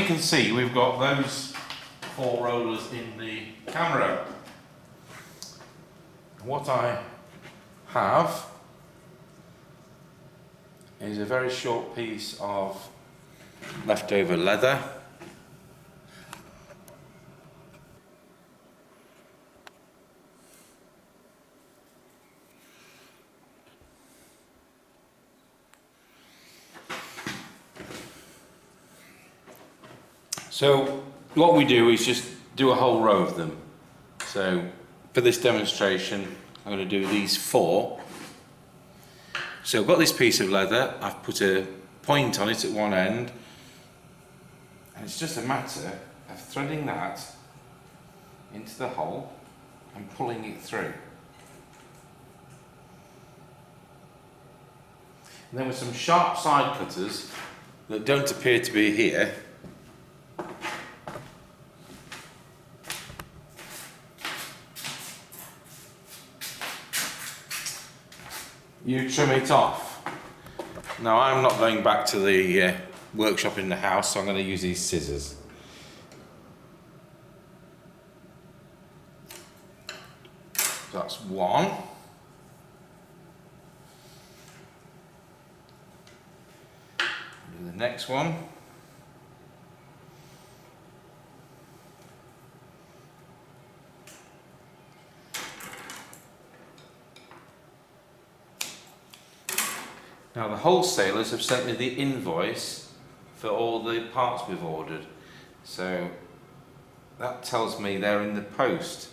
you can see, we've got those 4 rollers in the camera. What I have is a very short piece of leftover leather. So what we do is just do a whole row of them. So for this demonstration, I'm going to do these 4. So I've got this piece of leather, I've put a point on it at one end, and it's just a matter of threading that into the hole and pulling it through. And then with some sharp side cutters that don't appear to be here, you trim it off. Now I'm not going back to the workshop in the house, so I'm going to use these scissors. So that's one. Do the next one. Now the wholesalers have sent me the invoice for all the parts we've ordered, so that tells me they're in the post,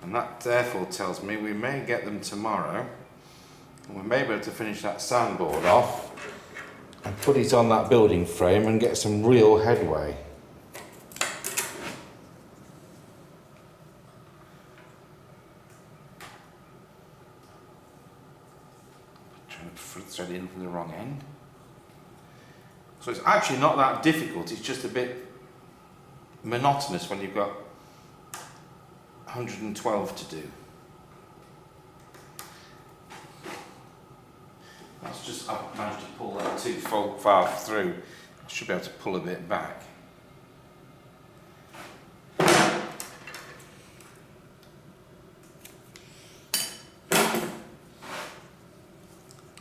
and that therefore tells me we may get them tomorrow, and we may be able to finish that soundboard off and put it on that building frame and get some real headway. Thread in from the wrong end. So it's actually not that difficult, it's just a bit monotonous when you've got 112 to do. That's just, I've managed to pull that too far through. I should be able to pull a bit back.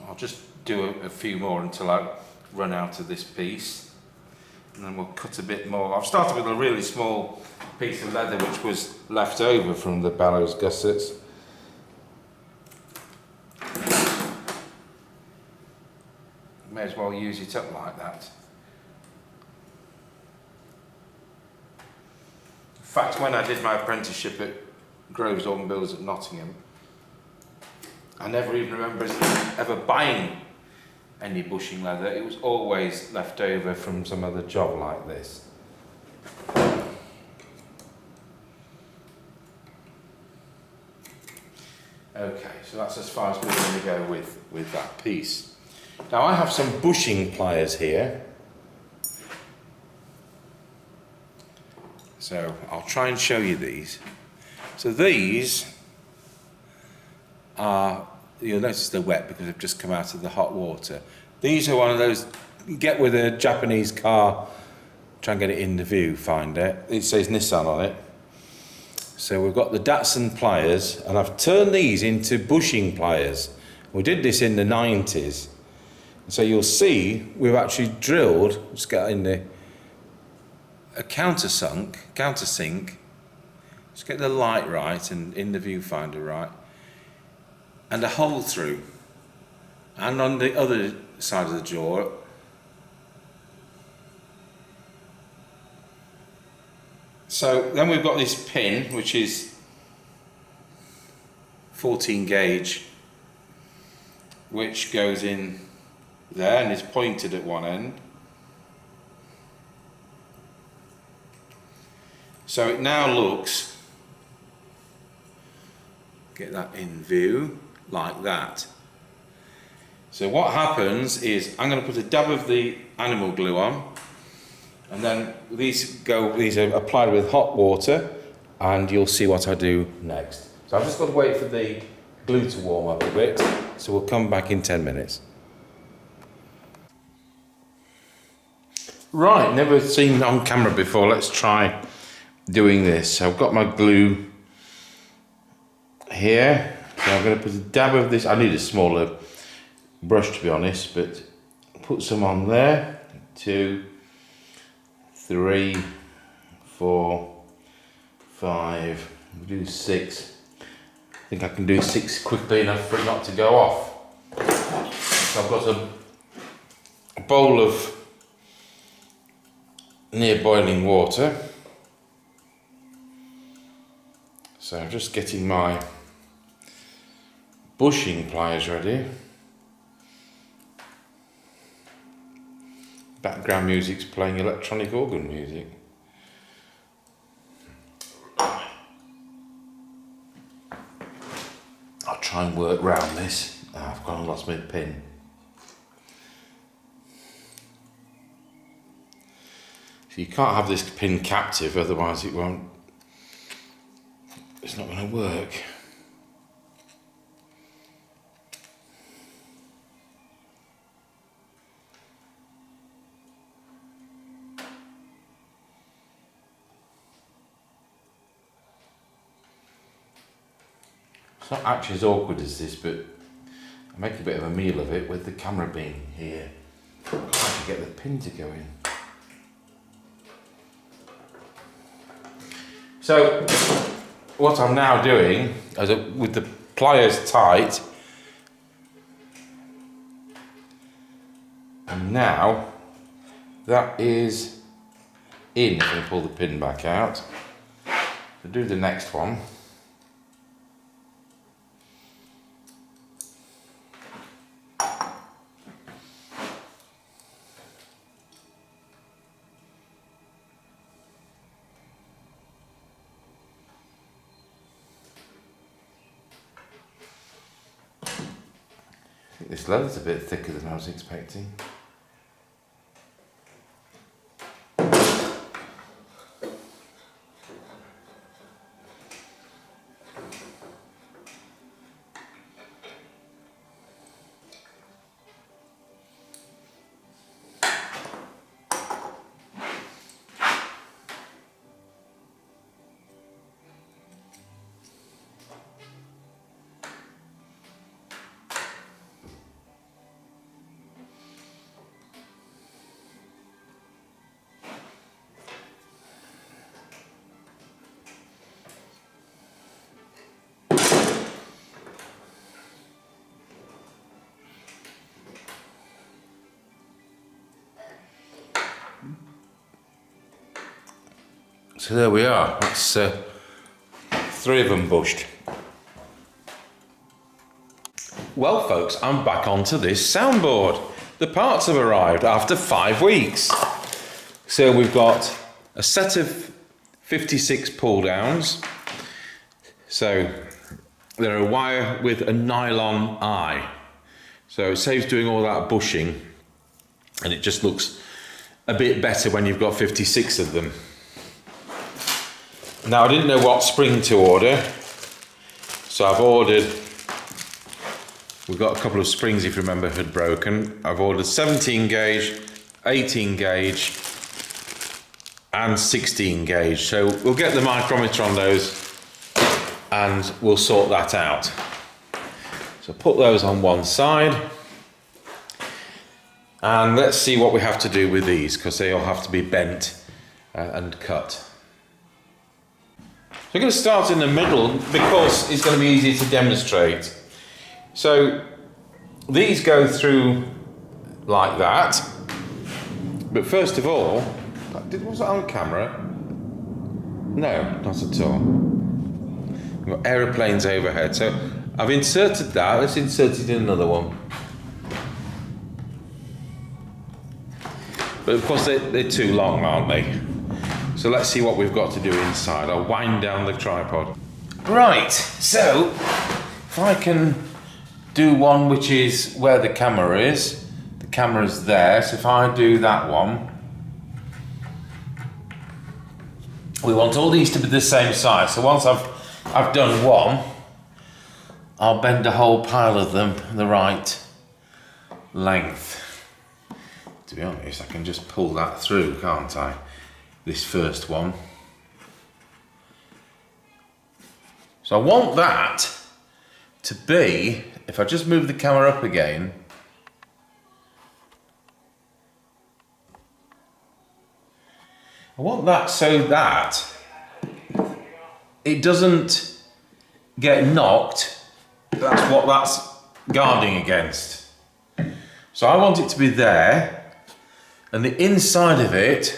I'll just do a few more until I run out of this piece, and then we'll cut a bit more. I've started with a really small piece of leather which was left over from the bellows gussets. May as well use it up like that. In fact, when I did my apprenticeship at Groves Autumn Builders at Nottingham, I never even remember ever buying any bushing leather. It was always left over from some other job like this. Okay, so that's as far as we're going to go with that piece. Now I have some bushing pliers here. So I'll try and show you these. So these are, you'll notice they're wet because they've just come out of the hot water. These are one of those, you get with a Japanese car, try and get it in the viewfinder. It says Nissan on it. So we've got the Datsun pliers, and I've turned these into bushing pliers. We did this in the 90s. So you'll see we've actually drilled, just get in the, a countersink, just get the light right and in the viewfinder right, and a hole through, and on the other side of the jaw so then we've got this pin which is 14 gauge, which goes in there and is pointed at one end. So it now looks, get that in view, like that. So what happens is I'm going to put a dab of the animal glue on, and then these are applied with hot water, and you'll see what I do next. So I've just got to wait for the glue to warm up a bit, so we'll come back in 10 minutes. Right, never seen on camera before. Let's try doing this. So I've got my glue here. So I'm going to put a dab of this. I need a smaller brush to be honest, but put some on there. 2, 3, 4, 5. We'll do 6. I think I can do 6 quickly enough for it not to go off. So I've got a bowl of near boiling water. So I'm just getting my bushing pliers ready. Background music's playing electronic organ music. I'll try and work round this. Oh, I've gone and lost my pin. So you can't have this pin captive, otherwise it's not going to work. It's not actually as awkward as this, but I make a bit of a meal of it with the camera being here. I have to get the pin to go in. So what I'm now doing, with the pliers tight, and now that is in. I'm going to pull the pin back out. So do the next one. This leather's a bit thicker than I was expecting. So there we are, that's 3 of them bushed. Well folks, I'm back onto this soundboard. The parts have arrived after 5 weeks. So we've got a set of 56 pull downs. So they're a wire with a nylon eye. So it saves doing all that bushing, and it just looks a bit better when you've got 56 of them. Now I didn't know what spring to order, so I've ordered, we've got a couple of springs if you remember had broken. I've ordered 17 gauge, 18 gauge and 16 gauge. So we'll get the micrometer on those and we'll sort that out. So put those on one side and let's see what we have to do with these, because they all have to be bent and cut. So I'm going to start in the middle because it's going to be easy to demonstrate. So these go through like that, but first of all, was that on camera? No, not at all. We've got aeroplanes overhead, so I've inserted that. Let's insert it in another one. But of course they're too long, aren't they? So let's see what we've got to do inside. I'll wind down the tripod. Right, so if I can do one which is where the camera is. The camera's there, so if I do that one, we want all these to be the same size. So once I've done one, I'll bend a whole pile of them the right length To be honest, I can just pull that through, can't I? This first one. So I want that to be, if I just move the camera up again, I want that so that it doesn't get knocked. That's what that's guarding against. So I want it to be there, and the inside of it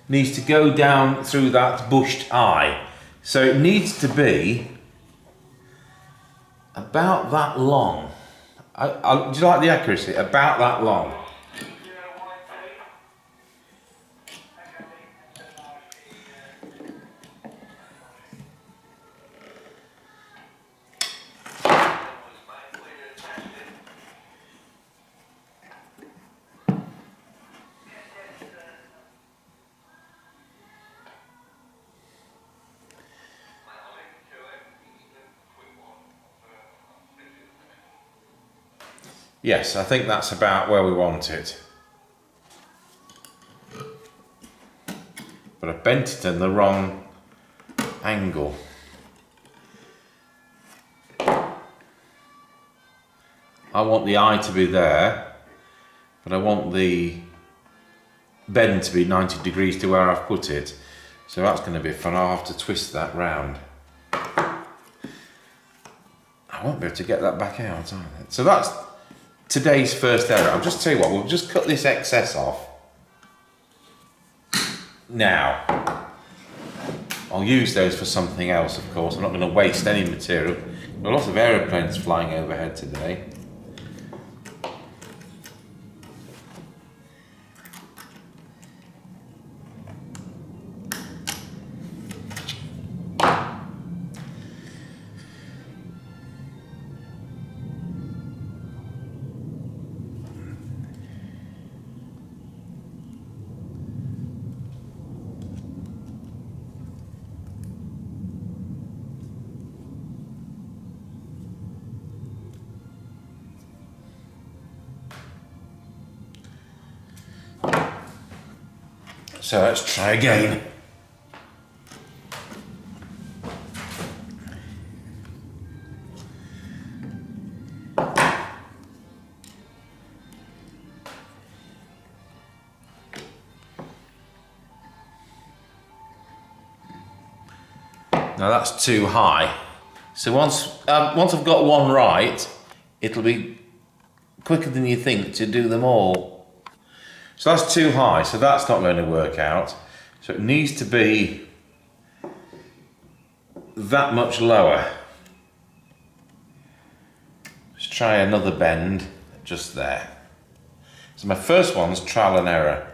needs to go down through that bushed eye. So it needs to be about that long. Do you like the accuracy? About that long. Yes, I think that's about where we want it. But I bent it in the wrong angle. I want the eye to be there, but I want the bend to be 90 degrees to where I've put it. So that's going to be fun. I'll have to twist that round. I won't be able to get that back out either. So that's today's first error. I'll just tell you what, we'll just cut this excess off. Now, I'll use those for something else, of course. I'm not going to waste any material. There are lots of aeroplanes flying overhead today. So let's try again. Now that's too high. So once I've got one right, it'll be quicker than you think to do them all. So that's too high, so that's not going to work out. So it needs to be that much lower. Let's try another bend just there. So my first one's trial and error.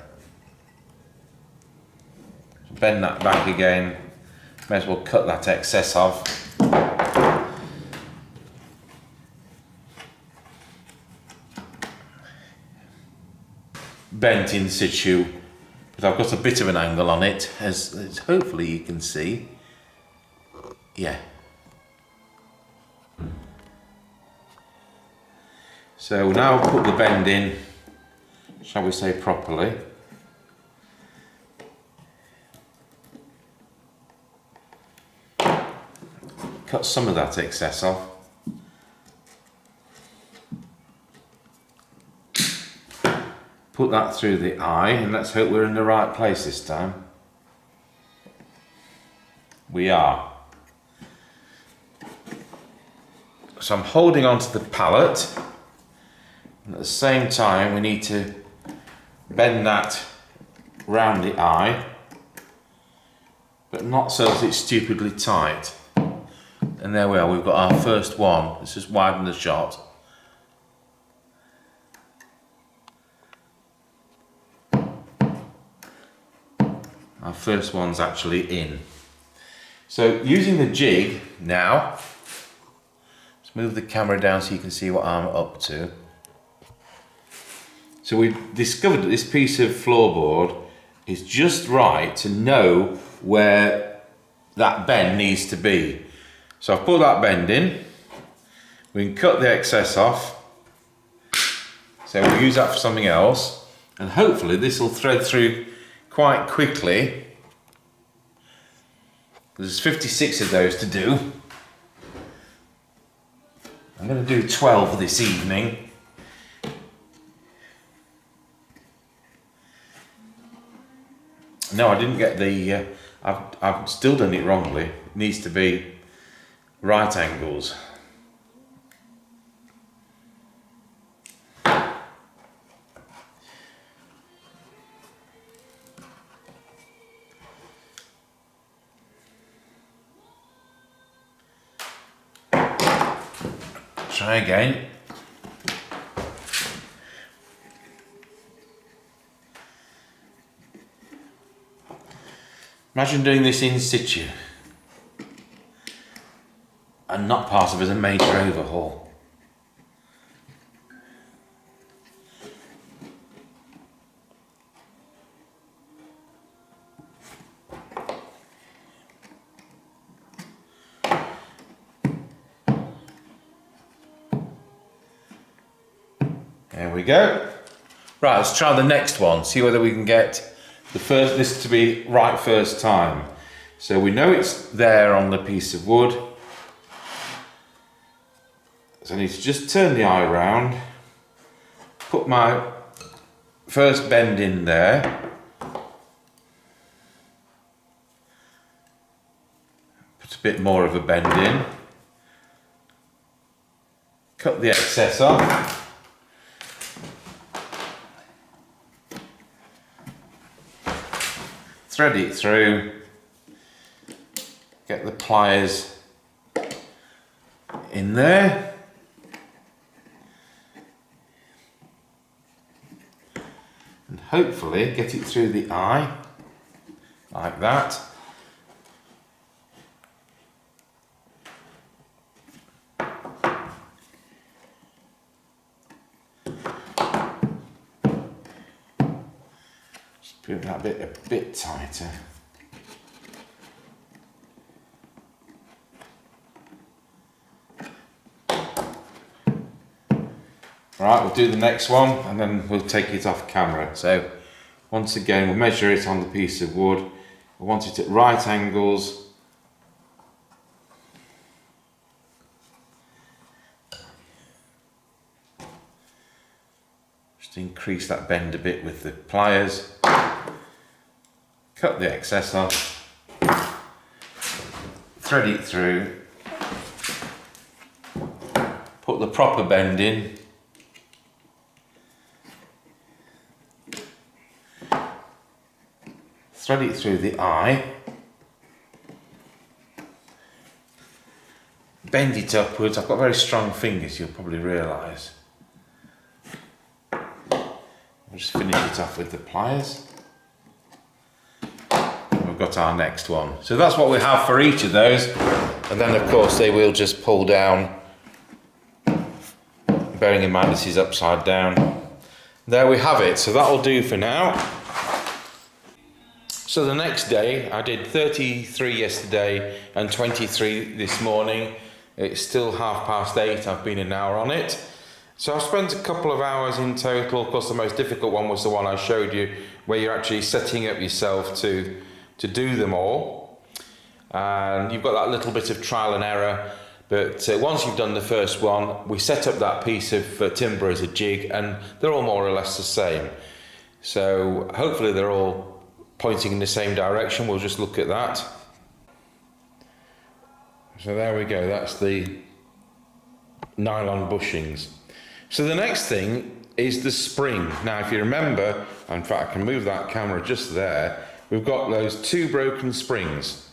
So bend that back again. May as well cut that excess off. Bent in situ, but I've got a bit of an angle on it, as hopefully you can see. Yeah. So now I'll put the bend in, shall we say, properly. Cut some of that excess off. Put that through the eye, and let's hope we're in the right place this time. We are. So I'm holding onto the pallet, and at the same time we need to bend that round the eye, but not so that it's stupidly tight. And there we are, we've got our first one. Let's just widen the shot. Our first one's actually in. So using the jig now, let's move the camera down so you can see what I'm up to. So we've discovered that this piece of floorboard is just right to know where that bend needs to be. So I've put that bend in, we can cut the excess off, So we'll use that for something else, and hopefully this will thread through quite quickly. There's 56 of those to do. I'm going to do 12 this evening. No, I didn't get the, I've still done it wrongly. It needs to be right angles. Try again. Imagine doing this in situ and not part of it as a major overhaul. There we go. Right, let's try the next one, see whether we can get this to be right first time. So we know it's there on the piece of wood. So I need to just turn the eye round, put my first bend in there, put a bit more of a bend in, cut the excess off. Thread it through, get the pliers in there, and hopefully get it through the eye, like that. Put that a bit tighter. Right, we'll do the next one and then we'll take it off camera. So once again, we'll measure it on the piece of wood. We want it at right angles. Just increase that bend a bit with the pliers. Cut the excess off, thread it through, put the proper bend in, thread it through the eye, bend it upwards. I've got very strong fingers, you'll probably realise. I'll just finish it off with the pliers. Got our next one. So that's what we have for each of those, and then of course they will just pull down, bearing in mind this is upside down. There we have it. So that'll do for now. So the next day I did 33 yesterday and 23 this morning. It's still 8:30. I've been an hour on it. So I've spent a couple of hours in total. Of course the most difficult one was the one I showed you, where you're actually setting up yourself to do them all, and you've got that little bit of trial and error, but once you've done the first one, we set up that piece of timber as a jig, and they're all more or less the same. So hopefully they're all pointing in the same direction. We'll just look at that. So there we go, that's the nylon bushings. So the next thing is the spring. Now if you remember, in fact I can move that camera just there, we've got those two broken springs.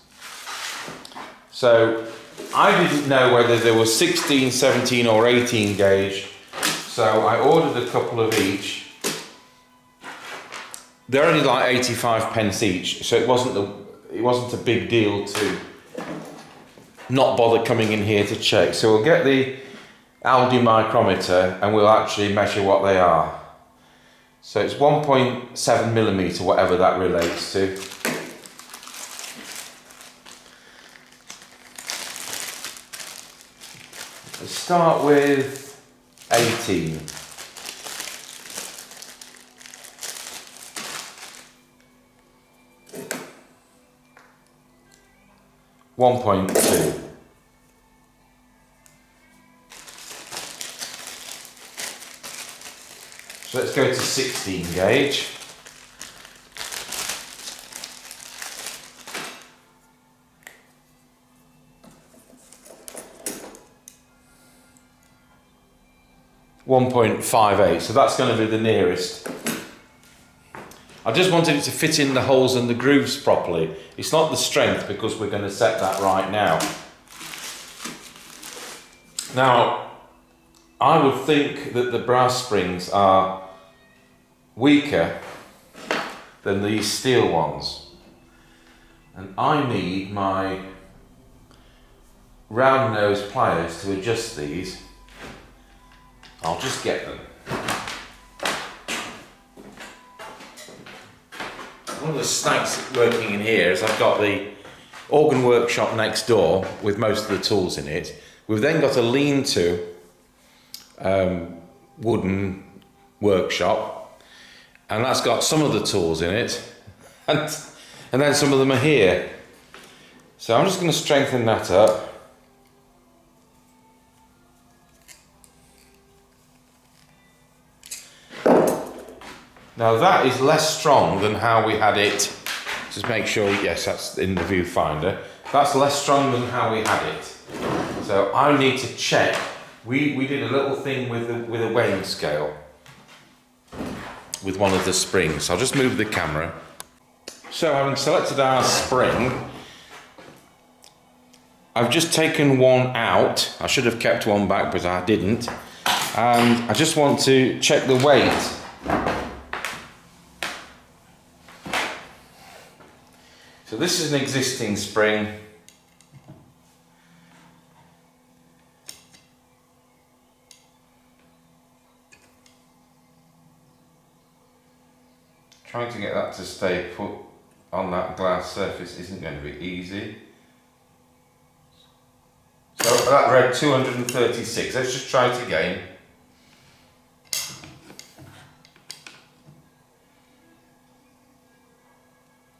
So I didn't know whether there was 16, 17 or 18 gauge, so I ordered a couple of each. They're only like 85 pence each, so it wasn't a big deal to not bother coming in here to check. So we'll get the Aldi micrometer and we'll actually measure what they are. So it's 1.7 millimeter, whatever that relates to. Let's start with 18. 1.2. So let's go to 16 gauge. .58, so that's going to be the nearest. I just wanted it to fit in the holes and the grooves properly. It's not the strength, because we're going to set that right now. Now, I would think that the brass springs are weaker than these steel ones. And I need my round nose pliers to adjust these. I'll just get them. One of the snags working in here is I've got the organ workshop next door with most of the tools in it. We've then got a lean-to wooden workshop, and that's got some of the tools in it, and then some of them are here. So I'm just going to strengthen that up. Now that is less strong than how we had it. Just make sure, yes, that's in the viewfinder. That's less strong than how we had it. So I need to check. We did a little thing with a weighing scale with one of the springs. I'll just move the camera. So having selected our spring, I've just taken one out. I should have kept one back, but I didn't. And I just want to check the weight. So this is an existing spring. Trying to get that to stay put on that glass surface isn't going to be easy. So that read 236. Let's just try it again.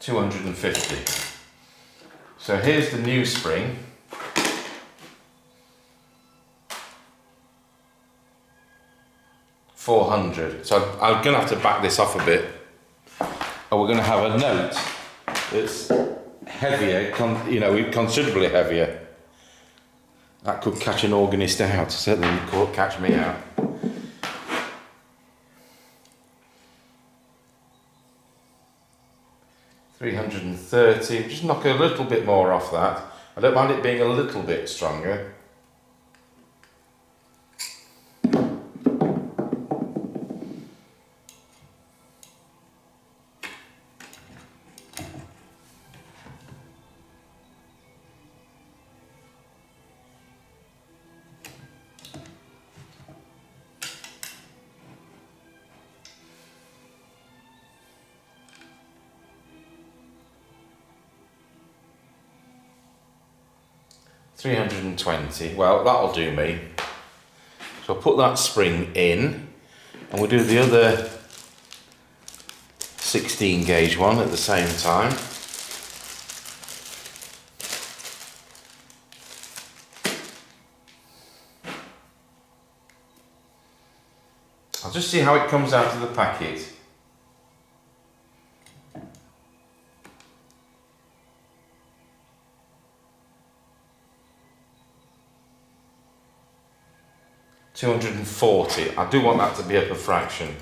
$250. So here's the new spring. $400. So I'm going to have to back this off a bit, or we're going to have a note that's heavier, considerably heavier. That could catch an organist out. Certainly could catch me out. $330, just knock a little bit more off that. I don't mind it being a little bit stronger. $320, well, that'll do me. So I'll put that spring in, and we'll do the other 16 gauge one at the same time. I'll just see how it comes out of the packet. $240. I do want that to be up a fraction.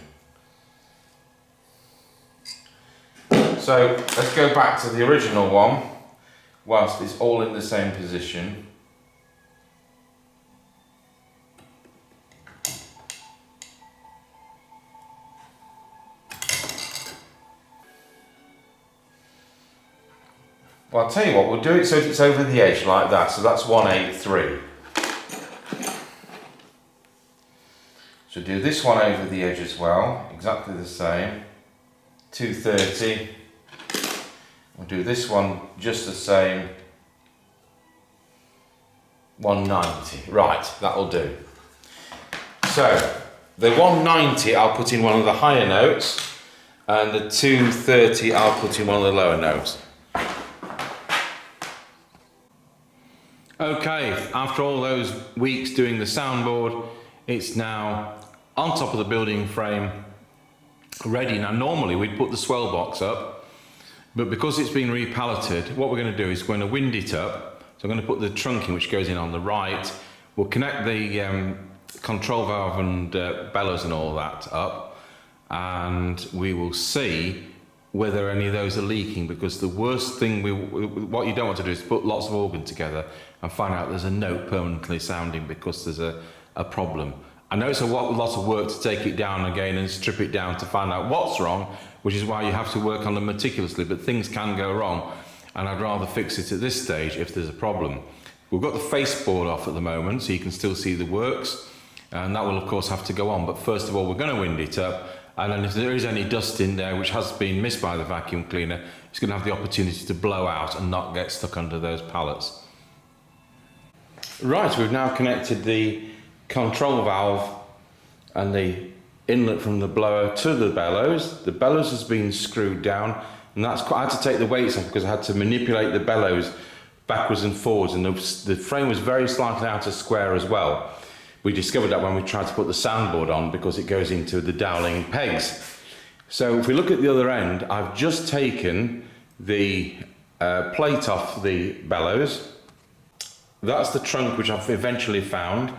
So let's go back to the original one whilst it's all in the same position. Well, I'll tell you what, we'll do it so it's over the edge like that. So that's 183. So do this one over the edge as well, exactly the same, 230. We'll do this one just the same, 190. Right, that'll do. So the 190 I'll put in one of the higher notes, and the 230 I'll put in one of the lower notes. Okay, after all those weeks doing the soundboard, it's now on top of the building frame, ready. Now normally we'd put the swell box up, but because it's been repalleted, what we're going to do is we're going to wind it up. So I'm going to put the trunking which goes in on the right. We'll connect the control valve and bellows and all that up, and we will see whether any of those are leaking, because the worst thing, what you don't want to do is put lots of organ together and find out there's a note permanently sounding because there's a problem. I know it's a lot of work to take it down again and strip it down to find out what's wrong, which is why you have to work on them meticulously, but things can go wrong, and I'd rather fix it at this stage if there's a problem. We've got the faceboard off at the moment, so you can still see the works, and that will of course have to go on, but first of all we're going to wind it up, and then if there is any dust in there which has been missed by the vacuum cleaner, it's going to have the opportunity to blow out and not get stuck under those pallets. Right, we've now connected the control valve and the inlet from the blower to the bellows. The bellows has been screwed down, and I had to take the weights off because I had to manipulate the bellows backwards and forwards, and the frame was very slightly out of square as well. We discovered that when we tried to put the soundboard on, because it goes into the dowling pegs. So if we look at the other end, I've just taken the plate off the bellows. That's the trunk which I've eventually found.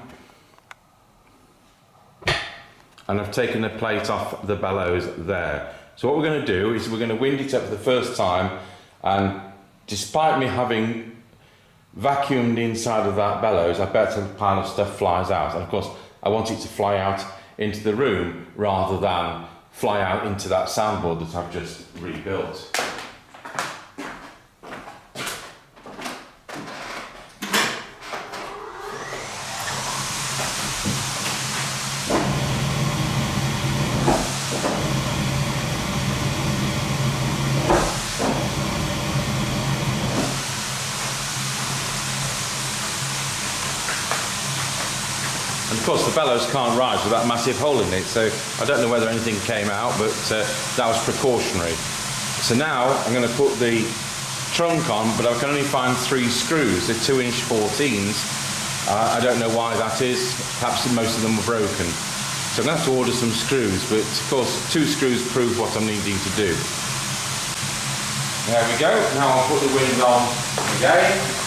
And I've taken the plate off the bellows there. So what we're going to do is we're going to wind it up for the first time, and despite me having vacuumed inside of that bellows, I bet a pile of stuff flies out. And of course, I want it to fly out into the room rather than fly out into that soundboard that I've just rebuilt. And of course the bellows can't rise with that massive hole in it, so I don't know whether anything came out, but that was precautionary. So now I'm going to put the trunk on, but I can only find 3 screws. They're 2-inch 14s. I don't know why that is. Perhaps most of them were broken. So I'm going to have to order some screws, but of course 2 screws prove what I'm needing to do. There we go. Now I'll put the wind on again.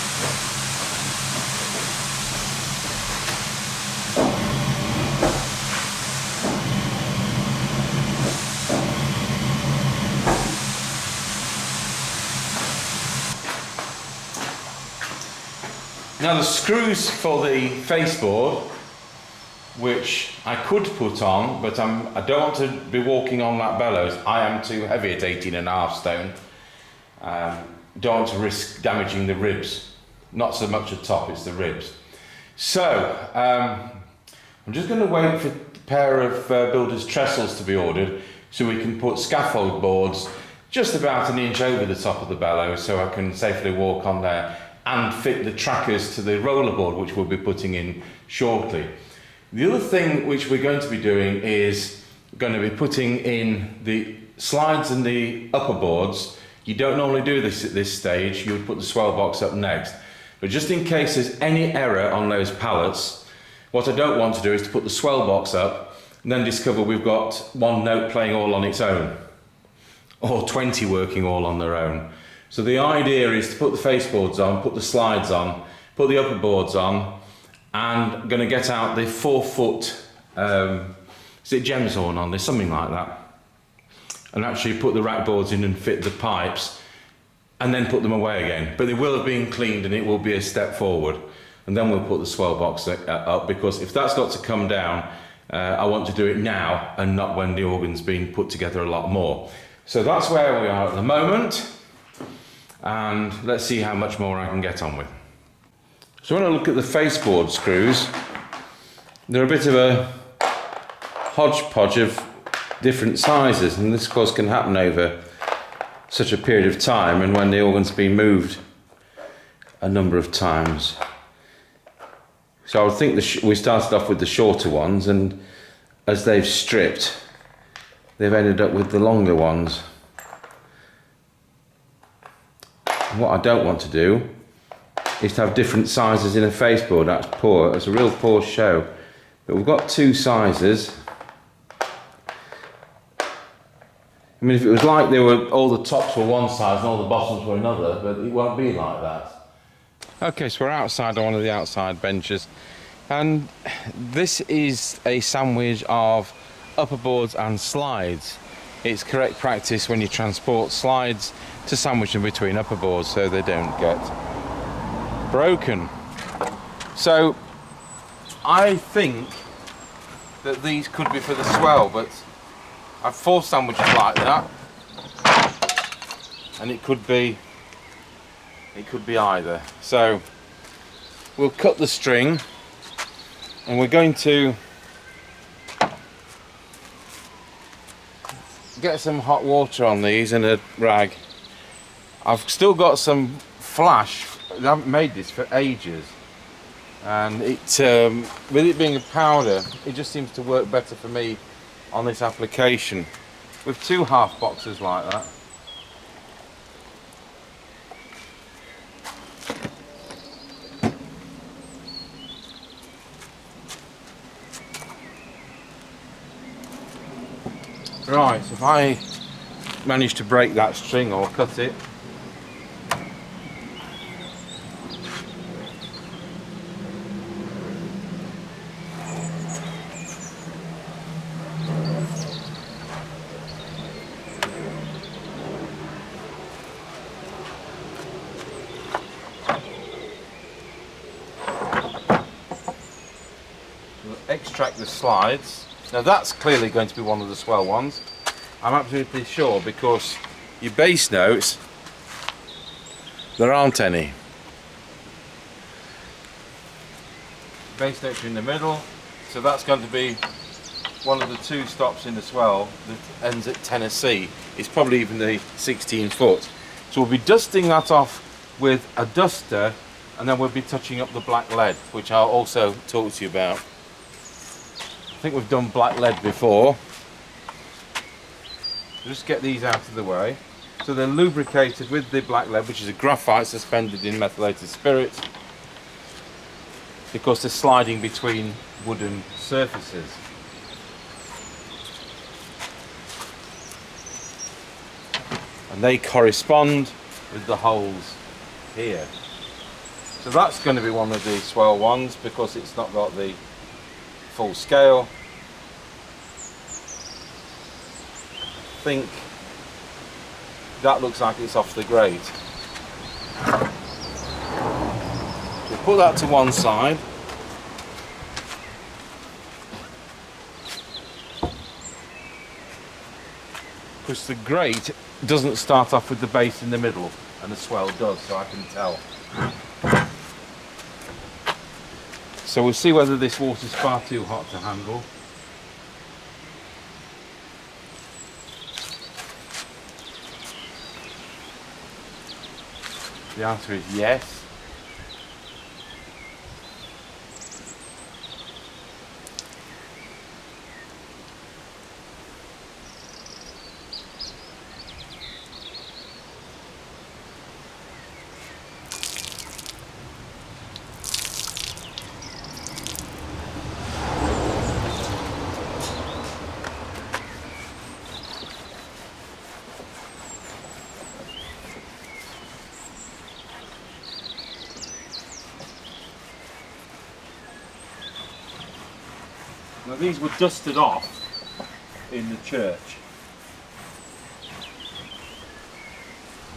Now the screws for the faceboard, which I could put on, but I don't want to be walking on that bellows. I am too heavy at 18.5 stone. Don't want to risk damaging the ribs. Not so much the top, it's the ribs. So, I'm just going to wait for a pair of builder's trestles to be ordered so we can put scaffold boards just about 1 inch over the top of the bellows so I can safely walk on there, and fit the trackers to the rollerboard which we'll be putting in shortly. The other thing which we're going to be doing is going to be putting in the slides and the upper boards. You don't normally do this at this stage, you would put the swell box up next. But just in case there's any error on those pallets, what I don't want to do is to put the swell box up and then discover we've got 1 note playing all on its own, or 20 working all on their own. So the idea is to put the faceboards on, put the slides on, put the upper boards on, and I'm going to get out the 4-foot, is it Gemshorn on this, something like that, and actually put the rack boards in and fit the pipes, and then put them away again. But they will have been cleaned and it will be a step forward, and then we'll put the swell box up, because if that's got to come down, I want to do it now and not when the organ's been put together a lot more. So that's where we are at the moment. And let's see how much more I can get on with. So when I look at the faceboard screws, they're a bit of a hodgepodge of different sizes, and this of course can happen over such a period of time and when the organ's been moved a number of times. So I would think we started off with the shorter ones, and as they've stripped, they've ended up with the longer ones. What I don't want to do is to have different sizes in a faceboard. That's poor. It's a real poor show. But we've got 2 sizes. I mean, if it was like they were, all the tops were one size and all the bottoms were another, but it won't be like that. Okay, so we're outside on one of the outside benches, and this is a sandwich of upper boards and slides. It's correct practice when you transport slides to sandwich them between upper boards so they don't get broken. So I think that these could be for the swell, but I've 4 sandwiches like that, and it could be either. So we'll cut the string, and we're going to get some hot water on these in a rag. I've still got some flash. I haven't made this for ages, and it with it being a powder, it just seems to work better for me on this application with 2 half boxes like that. Right, if I manage to break that string or cut it, extract the slides. Now that's clearly going to be one of the swell ones. I'm absolutely sure, because your base notes, there aren't any. Base notes are in the middle, so that's going to be one of the 2 stops in the swell that ends at Tennessee. It's probably even the 16 foot. So we'll be dusting that off with a duster, and then we'll be touching up the black lead, which I'll also talk to you about. I think we've done black lead before. Just get these out of the way. So they're lubricated with the black lead, which is a graphite suspended in methylated spirit, because they're sliding between wooden surfaces. And they correspond with the holes here. So that's going to be one of the swell ones, because it's not got the full scale. I think that looks like it's off the grate. We'll put that to one side. Because the grate doesn't start off with the base in the middle, and the swell does, so I can tell. So we'll see whether this water's far too hot to handle. The answer is yes. Now these were dusted off in the church.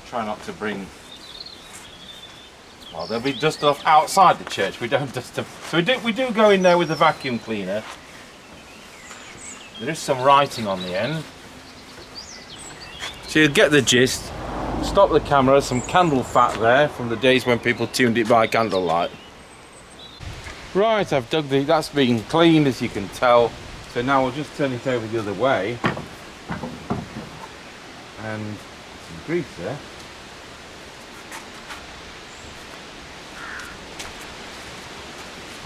Try not to bring, well, they'll be dusted off outside the church. We don't dust them. So we do go in there with the vacuum cleaner. There is some writing on the end. So you'll get the gist. Stop the camera, some candle fat there from the days when people tuned it by candlelight. Right, I've dug that's been cleaned, as you can tell. So now we'll just turn it over the other way. And some grease there.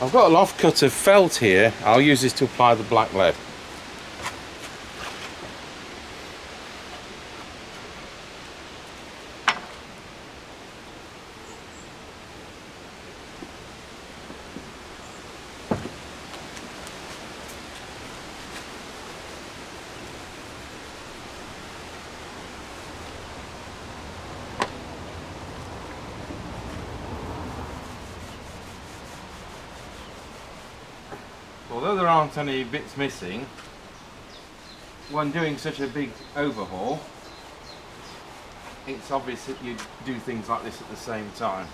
I've got a loft cut of felt here. I'll use this to apply the black lead. although there aren't any bits missing, when doing such a big overhaul, it's obvious that you do things like this at the same time.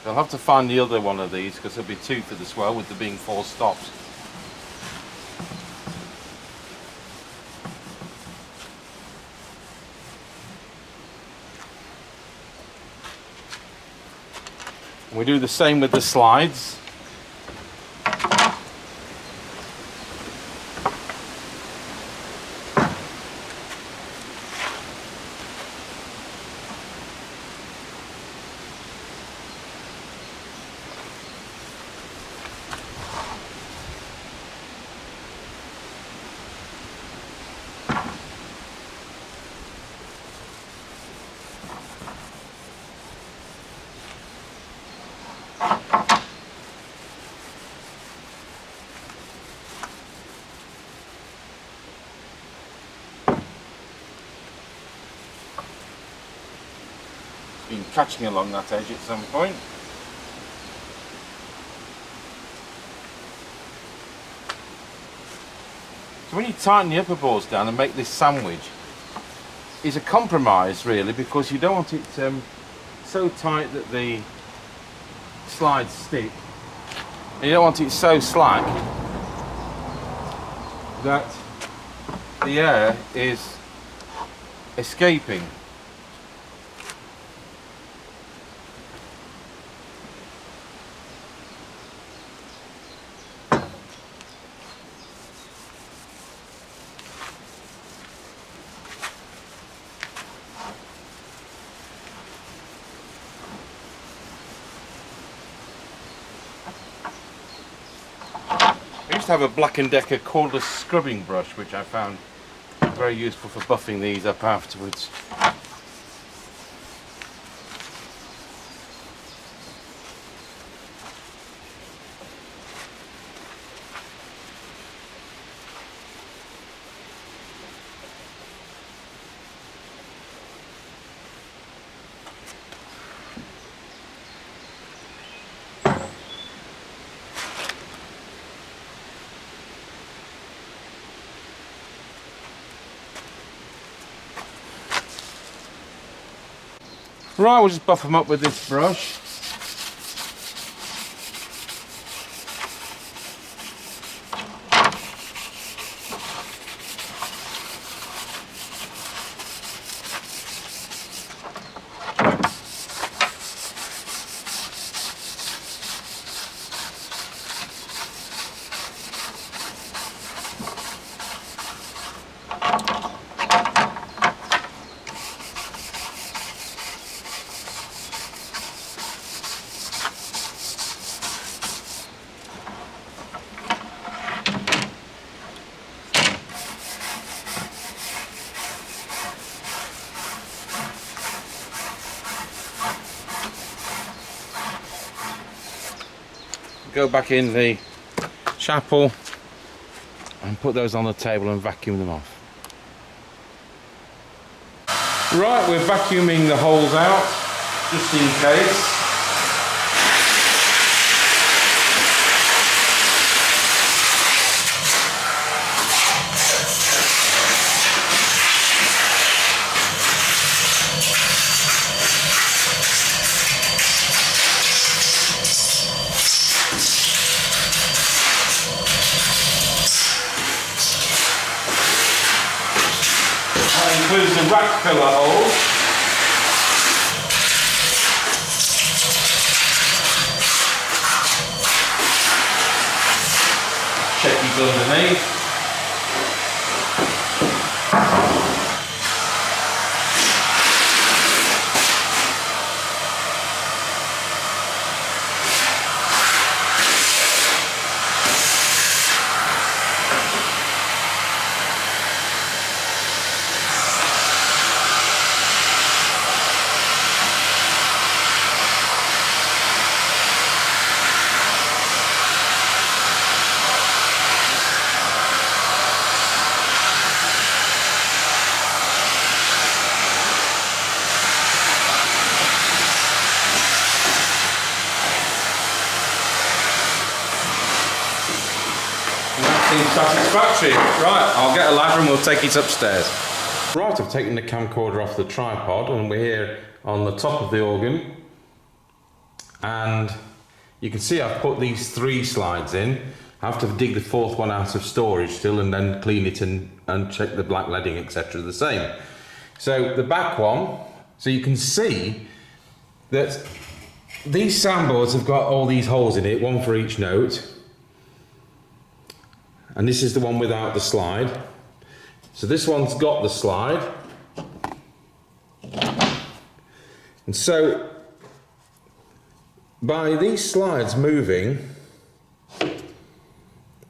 I'll have to find the other one of these because there'll be two for the swell with there being 4 stops. We do the same with the slides. Been catching along that edge at some point. So when you tighten the upper boards down and make this sandwich, it's a compromise really, because you don't want it so tight that the slides stick, and you don't want it so slack that the air is escaping. I used to have a Black & Decker cordless scrubbing brush, which I found very useful for buffing these up afterwards. Right, we'll just buff them up with this brush. Go back in the chapel and put those on the table and vacuum them off. Right, we're vacuuming the holes out just in case. Includes the rack pillar holes. Check these underneath. seems satisfactory. Right, I'll get a ladder and we'll take it upstairs. Right, I've taken the camcorder off the tripod and we're here on the top of the organ. And you can see I've put these 3 slides in. I have to dig the 4th one out of storage still and then clean it and check the black leading, etc. the same. So the back one, so you can see that these soundboards have got all these holes in it, one for each note. And this is the one without the slide. So this one's got the slide. And so by these slides moving,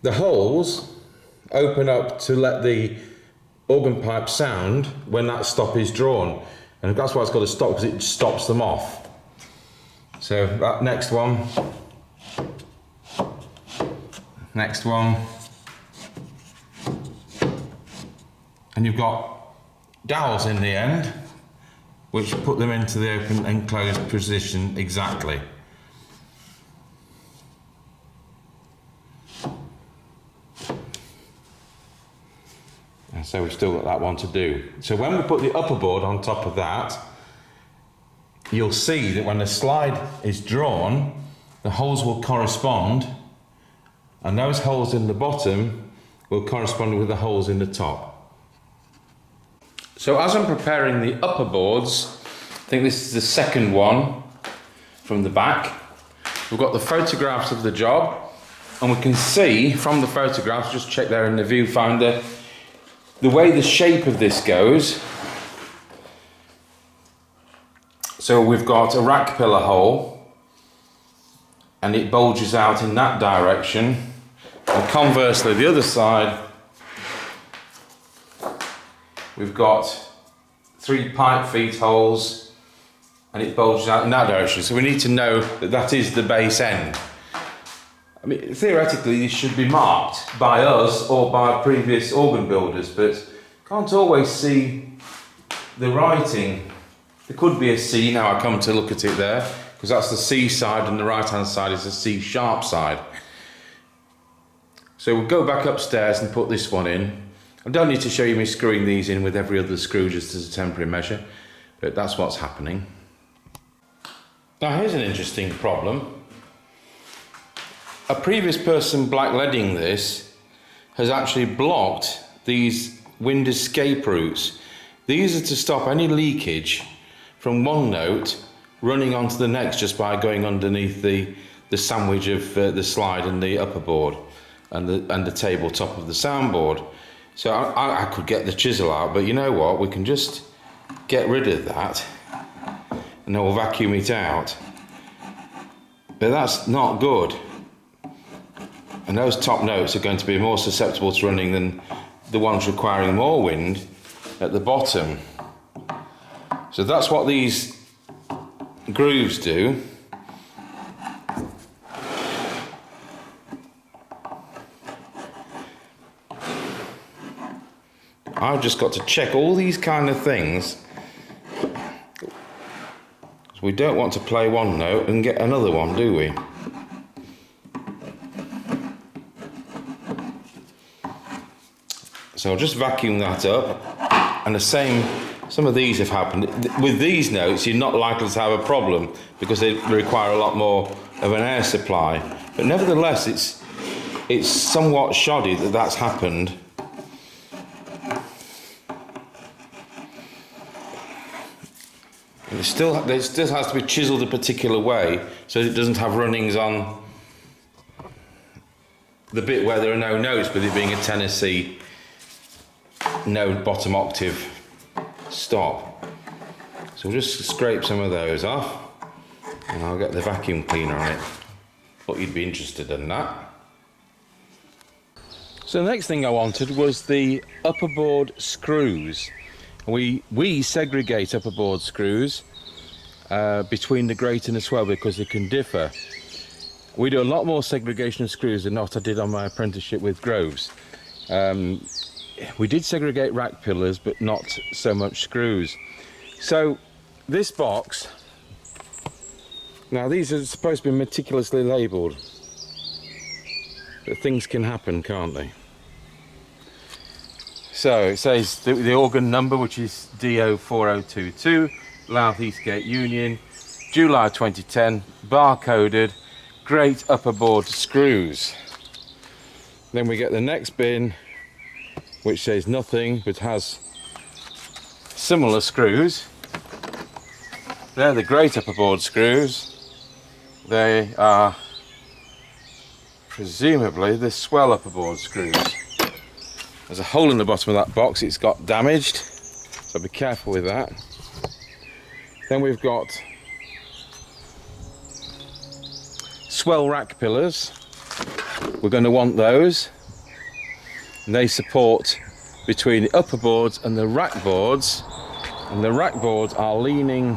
the holes open up to let the organ pipe sound when that stop is drawn. And that's why it's got to stop, because it stops them off. So that next one. Next one. And you've got dowels in the end, which put them into the open and closed position exactly. And so we've still got that one to do. So when we put the upper board on top of that, you'll see that when the slide is drawn, the holes will correspond, and those holes in the bottom will correspond with the holes in the top. So as I'm preparing the upper boards, I think this is the second one from the back. We've got the photographs of the job, and we can see from the photographs, just check there in the viewfinder, the way the shape of this goes. So we've got a rack pillar hole, and it bulges out in that direction, and conversely the other side, we've got 3 pipe feet holes, and it bulges out in that direction. So we need to know that that is the base end. I mean, theoretically, this should be marked by us or by previous organ builders, but can't always see the writing. There could be a C, now I come to look at it there, because that's the C side and the right-hand side is the C sharp side. So we'll go back upstairs and put this one in. I don't need to show you me screwing these in with every other screw just as a temporary measure, but that's what's happening. Now here's an interesting problem. A previous person blackleading this has actually blocked these wind escape routes. These are to stop any leakage from one note running onto the next just by going underneath the sandwich of the slide and the upper board and the tabletop of the soundboard. So I could get the chisel out, but you know what, we can just get rid of that and then we'll vacuum it out. But that's not good. And those top notes are going to be more susceptible to running than the ones requiring more wind at the bottom. So that's what these grooves do. I've just got to check all these kind of things. We don't want to play one note and get another one, do we? So I'll just vacuum that up, and the same, some of these have happened. With these notes, you're not likely to have a problem because they require a lot more of an air supply. But nevertheless, it's somewhat shoddy that that's happened. And it still has to be chiseled a particular way so it doesn't have runnings on the bit where there are no notes, with it being a Tennessee no bottom octave stop. So we'll just scrape some of those off and I'll get the vacuum cleaner on it. Thought you'd be interested in that. So the next thing I wanted was the upper board screws. We segregate upper board screws between the grate and the swell because they can differ. We do a lot more segregation of screws than what I did on my apprenticeship with Groves. We did segregate rack pillars, but not so much screws. So this box, now these are supposed to be meticulously labelled, but things can happen, can't they? So it says the organ number, which is DO4022, Louth Eastgate Union, July 2010, bar-coded, great upper board screws. Then we get the next bin, which says nothing, but has similar screws. They're the great upper board screws. They are presumably the swell upper board screws. There's a hole in the bottom of that box, it's got damaged, so be careful with that. Then we've got swell rack pillars. We're going to want those. And they support between the upper boards and the rack boards. And the rack boards are leaning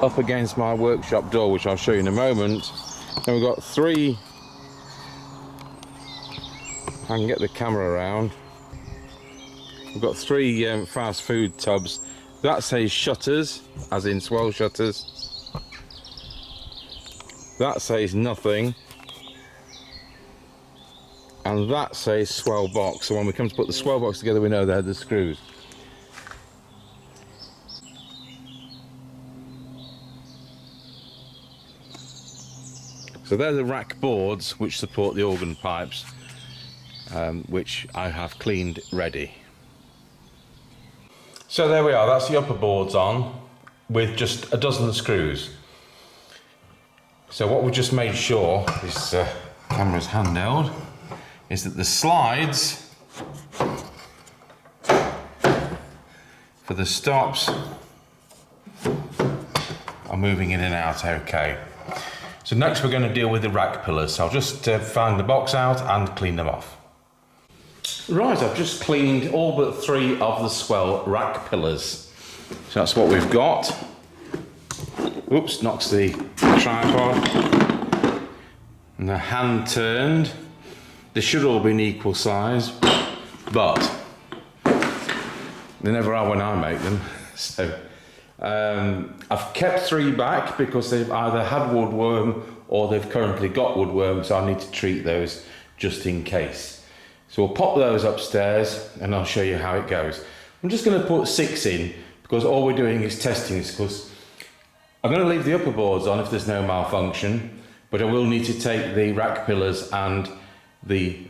up against my workshop door, which I'll show you in a moment. And we've got three, if I can get the camera around. We've got three fast food tubs. That says shutters, as in swell shutters. That says nothing. And that says swell box. So when we come to put the swell box together, we know they're the screws. So they're the rack boards which support the organ pipes, which I have cleaned ready. So there we are, that's the upper boards on with just a dozen screws. So what we just made sure, this camera's handheld, is that the slides for the stops are moving in and out okay. So next we're going to deal with the rack pillars. So I'll just find the box out and clean them off. Right, I've just cleaned all but three of the swell rack pillars. So that's what we've got. Oops, knocks the tripod. And the hand turned. They should all be in equal size, but they never are when I make them. So I've kept three back because they've either had woodworm or they've currently got woodworm, so I need to treat those just in case. So we'll pop those upstairs and I'll show you how it goes. I'm just going to put 6 in because all we're doing is testing this, because I'm going to leave the upper boards on if there's no malfunction, but I will need to take the rack pillars and the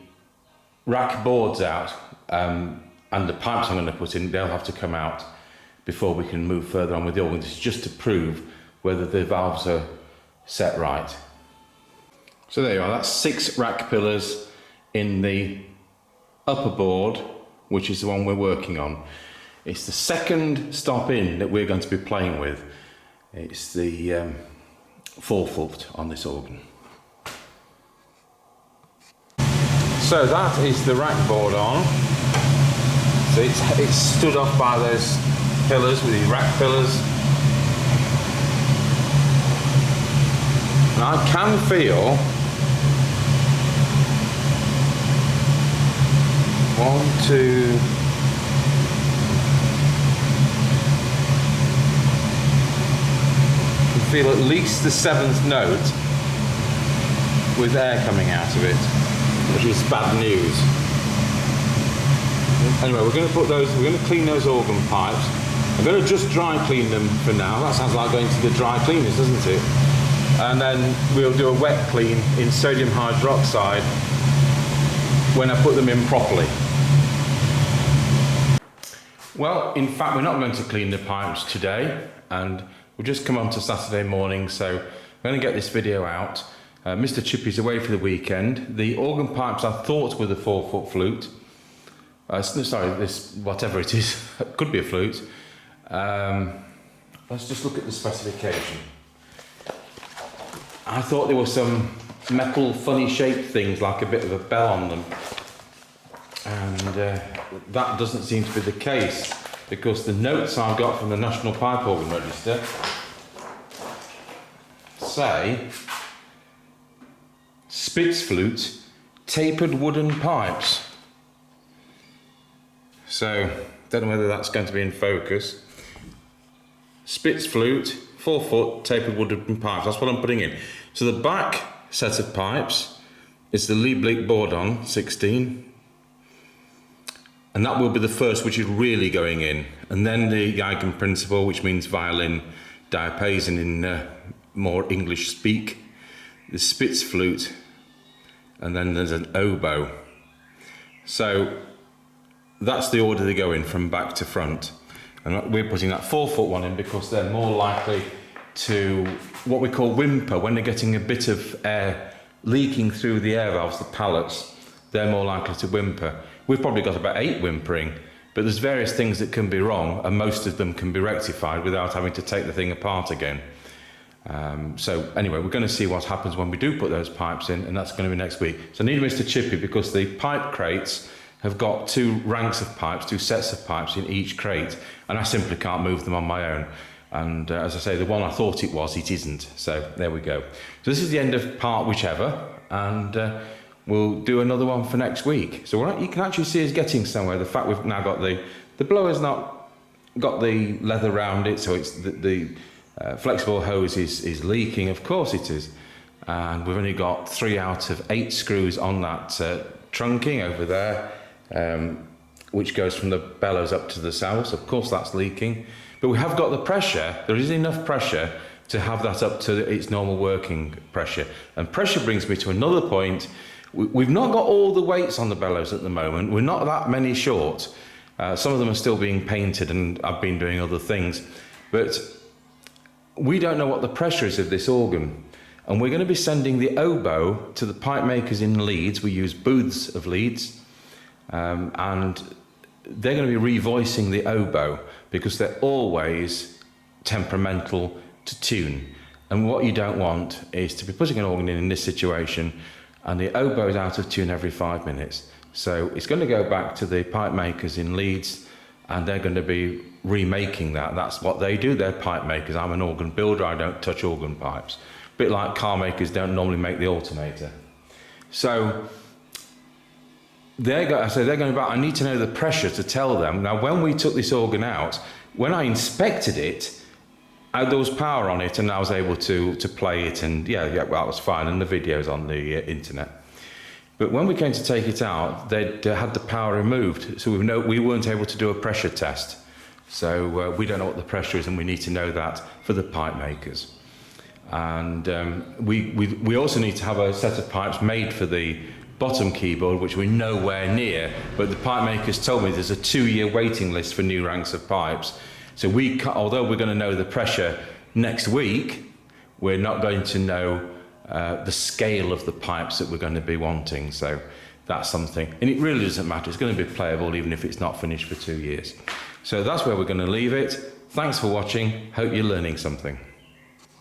rack boards out, and the pipes I'm going to put in, they'll have to come out before we can move further on with the organ. This is just to prove whether the valves are set right. So there you are, that's 6 rack pillars in the upper board, which is the one we're working on. It's the second stop in that we're going to be playing with. It's the 4-foot on this organ. So that is the rack board on. So it's stood off by those pillars with these rack pillars. And I can feel 1, 2, I can feel at least the 7th note with air coming out of it, which is bad news. Anyway, we're going to clean those organ pipes. I'm going to just dry clean them for now. That sounds like going to the dry cleaners, doesn't it? And then we'll do a wet clean in sodium hydroxide when I put them in properly. Well, in fact, we're not going to clean the pipes today, and we'll just come on to Saturday morning, so I'm going to get this video out. Mr. Chippy's away for the weekend. The organ pipes I thought were the 4-foot flute. Sorry, this, whatever it is, could be a flute. Let's just look at the specification. I thought there were some metal funny shaped things like a bit of a bell on them, and that doesn't seem to be the case, because the notes I've got from the National Pipe Organ Register say Spitz flute, tapered wooden pipes. So, don't know whether that's going to be in focus. Spitz flute, 4-foot, tapered wooden pipes. That's what I'm putting in. So the back set of pipes is the Lieblich Bourdon 16. And that will be the first, which is really going in. And then the Geigen principle, which means violin diapason in more English speak, the Spitz flute, and then there's an oboe. So that's the order they go in from back to front. And we're putting that 4-foot one in because they're more likely to what we call whimper. When they're getting a bit of air leaking through the air valves, the pallets, they're more likely to whimper. We've probably got about 8 whimpering, but there's various things that can be wrong, and most of them can be rectified without having to take the thing apart again. So anyway, we're going to see what happens when we do put those pipes in, and that's going to be next week. So I need Mr. Chippy because the pipe crates have got 2 ranks of pipes, 2 sets of pipes in each crate, and I simply can't move them on my own. And as I say, the one I thought it was, it isn't. So there we go. So this is the end of part whichever, and we'll do another one for next week. So you can actually see us getting somewhere. The fact we've now got the blower's not got the leather around it, so it's the flexible hose is leaking. Of course it is. And we've only got 3 out of 8 screws on that trunking over there, which goes from the bellows up to the cells. Of course that's leaking. But we have got the pressure. There is enough pressure to have that up to its normal working pressure. And pressure brings me to another point. We've not got all the weights on the bellows at the moment. We're not that many short. Some of them are still being painted, and I've been doing other things. But we don't know what the pressure is of this organ. And we're going to be sending the oboe to the pipe makers in Leeds. We use booths of Leeds. And they're going to be revoicing the oboe because they're always temperamental to tune. And what you don't want is to be putting an organ in this situation and the oboe is out of tune every 5 minutes. So it's going to go back to the pipe makers in Leeds, and they're going to be remaking that. That's what they do. They're pipe makers. I'm an organ builder. I don't touch organ pipes. A bit like car makers don't normally make the alternator. So they're going back. I need to know the pressure to tell them. Now, when we took this organ out, when I inspected it, there was power on it, and I was able to play it, and yeah, well, that was fine, and the video's on the internet. But when we came to take it out, they'd had the power removed, so we weren't able to do a pressure test. So we don't know what the pressure is, and we need to know that for the pipe makers. And we also need to have a set of pipes made for the bottom keyboard, which we're nowhere near, but the pipe makers told me there's a 2-year waiting list for new ranks of pipes. So although we're going to know the pressure next week, we're not going to know the scale of the pipes that we're going to be wanting. So that's something, and it really doesn't matter. It's going to be playable even if it's not finished for 2 years. So that's where we're going to leave it. Thanks for watching. Hope you're learning something.